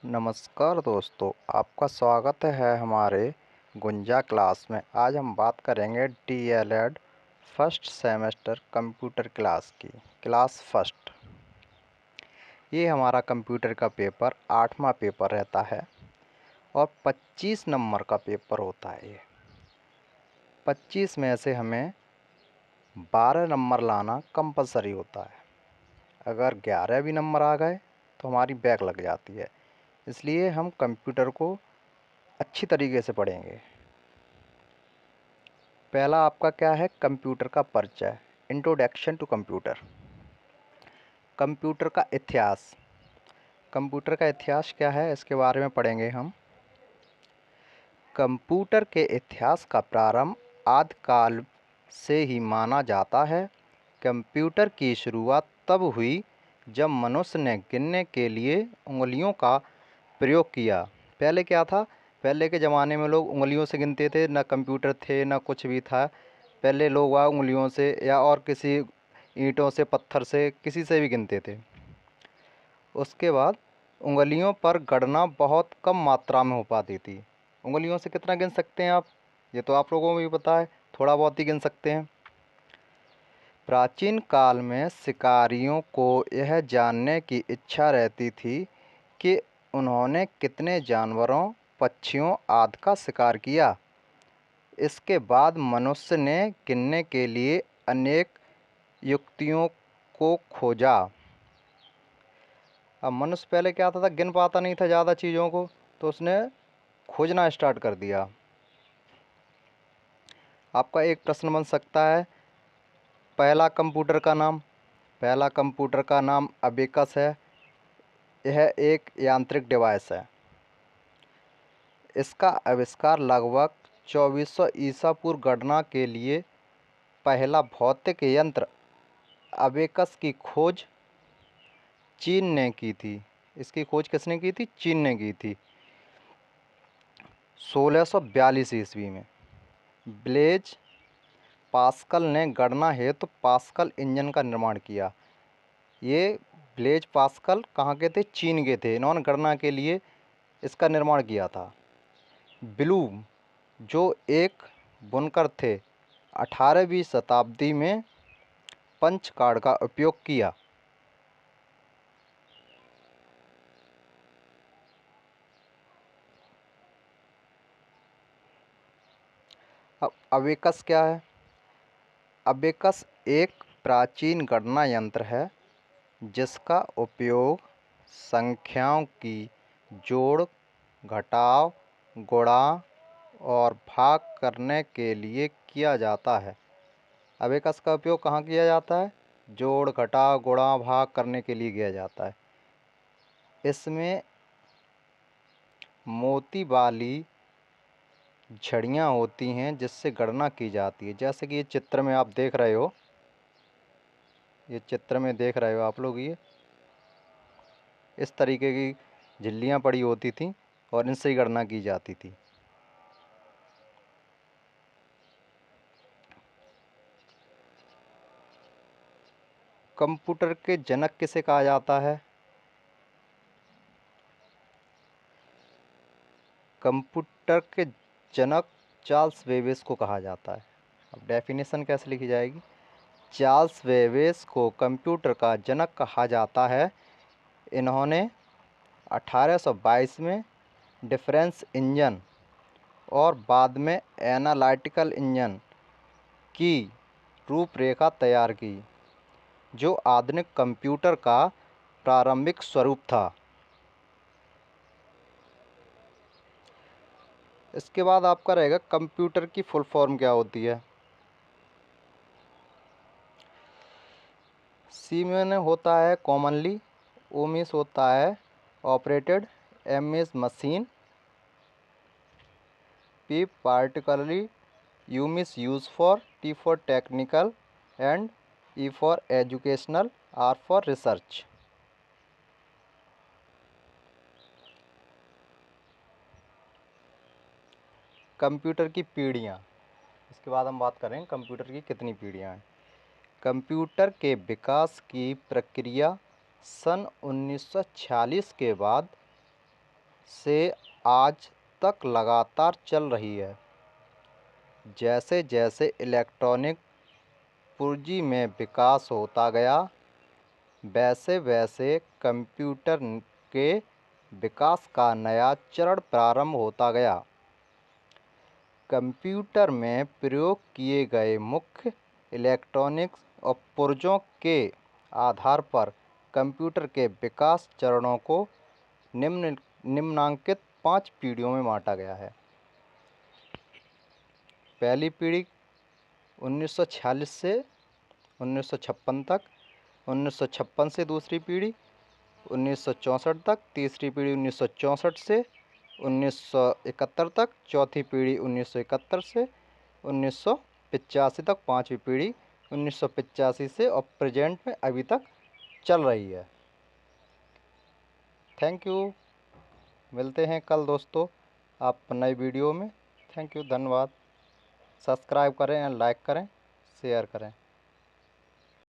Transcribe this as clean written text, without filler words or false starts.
नमस्कार दोस्तों, आपका स्वागत है हमारे गुंजा क्लास में। आज हम बात करेंगे DElEd first semester computer class की। क्लास फर्स्ट ये हमारा कंप्यूटर का पेपर 8वां पेपर रहता है और 25 नंबर का पेपर होता है। ये 25 में से हमें 12 नंबर लाना कंपलसरी होता है। अगर 11 भी नंबर आ गए तो हमारी बैक लग जाती है। इसलिए हम कंप्यूटर को अच्छी तरीके से पढ़ेंगे। पहला आपका क्या है? कंप्यूटर का परिचय, इंट्रोडक्शन टू कंप्यूटर। कंप्यूटर का इतिहास। कंप्यूटर का इतिहास क्या है, इसके बारे में पढ़ेंगे हम। कंप्यूटर के इतिहास का प्रारंभ आदि काल से ही माना जाता है। कंप्यूटर की शुरुआत तब हुई जब मनुष्य ने गिनने के लिए उंगलियों का प्रयोग किया। पहले क्या था? पहले के ज़माने में लोग उंगलियों से गिनते थे, ना कंप्यूटर थे ना कुछ भी था। पहले लोग वह उंगलियों से या और किसी ईंटों से, पत्थर से, किसी से भी गिनते थे। उसके बाद उंगलियों पर गणना बहुत कम मात्रा में हो पाती थी। उंगलियों से कितना गिन सकते हैं आप? ये तो आप लोगों को भी पता है, थोड़ा बहुत ही गिन सकते हैं। प्राचीन काल में शिकारियों को यह जानने की इच्छा रहती थी कि उन्होंने कितने जानवरों, पक्षियों आदि का शिकार किया। इसके बाद मनुष्य ने गिनने के लिए अनेक युक्तियों को खोजा। अब मनुष्य पहले क्या था, गिन पाता नहीं था ज़्यादा चीज़ों को, तो उसने खोजना स्टार्ट कर दिया। आपका एक प्रश्न बन सकता है, पहला कंप्यूटर का नाम। पहला कंप्यूटर का नाम अबेकस है। यह एक यांत्रिक डिवाइस है। इसका आविष्कार लगभग 2400 ईसा पूर्व गणना के लिए पहला भौतिक यंत्र अबेकस की खोज चीन ने की थी। इसकी खोज किसने की थी? चीन ने की थी 1642 ईस्वी में। ब्लेज पास्कल ने गणना हेतु पास्कल इंजन का निर्माण किया। ये ब्लेज पास्कल कहाँ के थे? चीन के थे। इन्होंने गणना के लिए इसका निर्माण किया था। ब्लूम, जो एक बुनकर थे, 18वीं शताब्दी में पंच कार्ड का उपयोग किया। अब अबेकस क्या है? अबेकस एक प्राचीन गणना यंत्र है जिसका उपयोग संख्याओं की जोड़, घटाव, गुणा और भाग करने के लिए किया जाता है। अबेकस का उपयोग कहाँ किया जाता है? जोड़, घटाव, गुणा, भाग करने के लिए किया जाता है। इसमें मोती वाली झड़ियाँ होती हैं जिससे गणना की जाती है। जैसे कि ये चित्र में आप देख रहे हो, ये चित्र में देख रहे हो आप लोग, ये इस तरीके की झिल्लियाँ पड़ी होती थीं और इनसे ही गणना की जाती थी। कंप्यूटर के जनक किसे कहा जाता है? कंप्यूटर के जनक चार्ल्स बेबेज को कहा जाता है। अब डेफिनेशन कैसे लिखी जाएगी? चार्ल्स बेबेज को कंप्यूटर का जनक कहा जाता है। इन्होंने 1822 में डिफरेंस इंजन और बाद में एनालिटिकल इंजन की रूपरेखा तैयार की, जो आधुनिक कंप्यूटर का प्रारंभिक स्वरूप था। इसके बाद आपका रहेगा कंप्यूटर की फुल फॉर्म क्या होती है। सी में होता है कॉमनली, ओ में होता है ऑपरेटेड, एम में मशीन, पी पार्टिकुलरली, यू में use for, T for technical and E for educational, R for research. Computer की पीढ़ियाँ। इसके बाद हम बात करें कंप्यूटर की कितनी पीढ़ियाँ हैं। कंप्यूटर के विकास की प्रक्रिया सन 1946 के बाद से आज तक लगातार चल रही है। जैसे जैसे इलेक्ट्रॉनिक पूंजी में विकास होता गया, वैसे वैसे कंप्यूटर के विकास का नया चरण प्रारंभ होता गया। कंप्यूटर में प्रयोग किए गए मुख्य इलेक्ट्रॉनिक्स और पुर्जों के आधार पर कंप्यूटर के विकास चरणों को निम्नांकित 5 पीढ़ियों में बांटा गया है। पहली पीढ़ी 1946 से 1956 तक, 1956 से दूसरी पीढ़ी 1964 तक, तीसरी पीढ़ी 1964 से 1971 तक, चौथी पीढ़ी 1971 से 1985 तक, पांचवी पीढ़ी 1985 से और प्रेजेंट में अभी तक चल रही है। Thank you. मिलते हैं कल दोस्तों आप नई वीडियो में। थैंक यू, धन्यवाद। सब्सक्राइब करें, लाइक करें, शेयर करें।